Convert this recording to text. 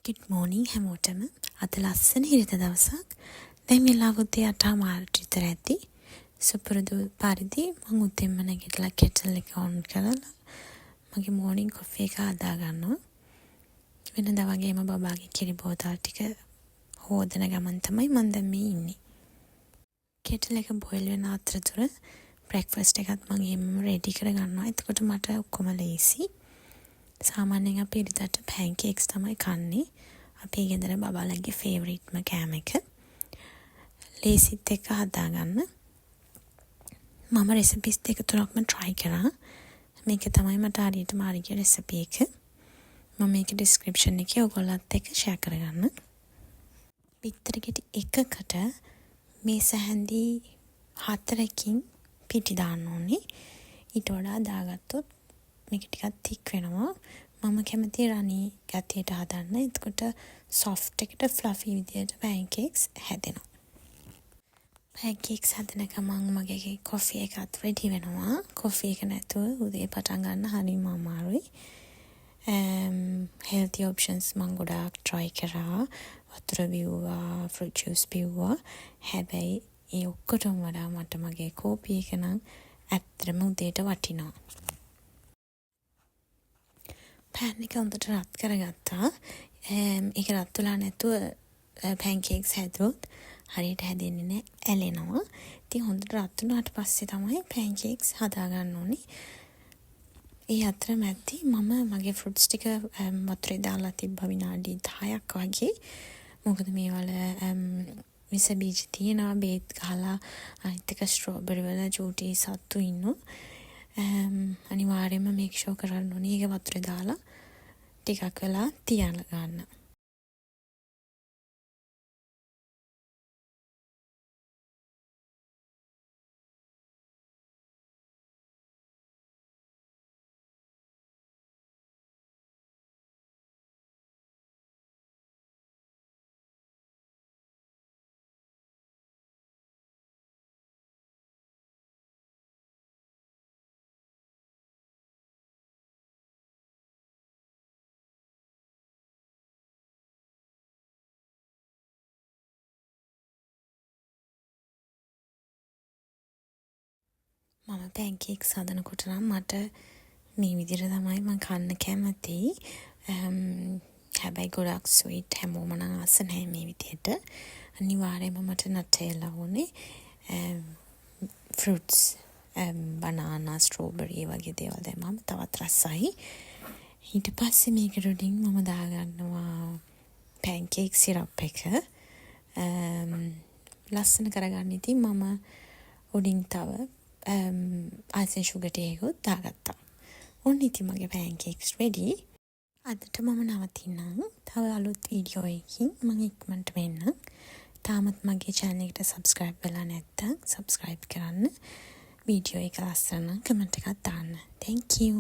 Good morning හැමෝටම. අද ලස්සන හිරිත දවසක්. දැන් වෙලාව උදේ 8:00 විතර ඇති. සුපුරුදු පරිදි මම උදේම නැගිටලා කෙටල් එක ඔන් කරලා මගේ morning coffee එක හදා ගන්නවා. වෙනදා වගේම බබාගේ කිරි බෝතල් ටික හොදන ගමන් තමයි මම දැන් මේ ඉන්නේ. කෙටල් එක බොයිල් වෙන අතරතුර breakfast එකත් මම එහෙම ready කර ගන්නවා. එතකොට මට ඔක්කොම ලේසි. සාමාන්‍යයෙන් අපි ඉරිදට pancakes තමයි කන්නේ. අපේ ගෙදර බබාලගේ ෆේවරිට්ම කෑම එක. ලේසිත් එක හදාගන්න. මම රෙසිපිස් දෙක තුනක්ම try කරා. මේක තමයි මට හරියටම හරිය රෙසිපි එක. මම මේක description එකේ ඔයගොල්ලන්ත් එක්ක share කරගන්න. පිටර ගෙඩි එකකට මේ සැහැඳි 4කින් පිටි දාන්න ඕනේ. ඊට වඩා දාගත්තොත් මේක ටිකක් thick වෙනවා. මම කැමති රණි ගතියට හදන්න. එතකොට soft එකට fluffy විදියට pancakes හැදෙනවා. pancakes හදන ගමන් මගේ coffee එකත් ready වෙනවා. coffee එක නැතුව උදේ පටන් ගන්න හරිම අමාරුයි. healthy options මම ගොඩාක් try කරා. වතුර බිව්වා, fruit juice බිව්වා. හැබැයි ඒ ඔක්කොටම වඩා මට මගේ coffee එක නම් ඇත්තටම උදේට වටිනවා. pan එක හොඳට රත් කරගත්තා. ඒක රත් වෙලා නැතුව pancakes හැදුවොත් හරියට හැදෙන්නේ නැහැ, ඇලෙනවා. ඉතින් හොඳට රත් වුණාට පස්සේ තමයි pancakes හදා ගන්න ඕනේ. ඒ අතරමැදි මම මගේ fruits ටික වතුරේ දාලා තිබ්බා විනාඩි 10ක් වගේ. මොකද මේවල විස බීජ තියෙනවා, බේත් ගහලා අනිත් එක strawberry වල චූටි සත්තු ඉන්නවා. අනිවාර්යයෙන්ම මේක් ෂෝ කරන්න ඕනේ ඒක වතුරේ දාලා ටිකක් වෙලා තියන්න ගන්න. මම pancakes හදනකොට නම් මට මේ විදිහට තමයි මම කන්න කැමති. හැබැයි ගොඩක් sweet හැමෝම නම් ආස නැහැ මේ විදිහට. අනිවාර්යයෙන්ම මට නටෙලා ඕනේ. fruits banana, strawberry වගේ දේවල් දැම්මම තවත් රසයි. ඊට පස්සේ මේක උඩින් මම දාගන්නවා pancake syrup එක. ලස්සන කරගන්න ඉතින් මම උඩින් තව icing sugar ටිකකුත් දාගත්තා. ඔන්න ඉතින් මගේ pancakes ready. අදට මම නවතින්නම්. තව අලුත් වීඩියෝ එකකින් මම ඉක්මනට වෙන්නම්. තාමත් මගේ channel එකට subscribe වෙලා නැත්නම් subscribe කරන්න. වීඩියෝ එක ලස්සන නම් comment එකක් දාන්න. Thank you.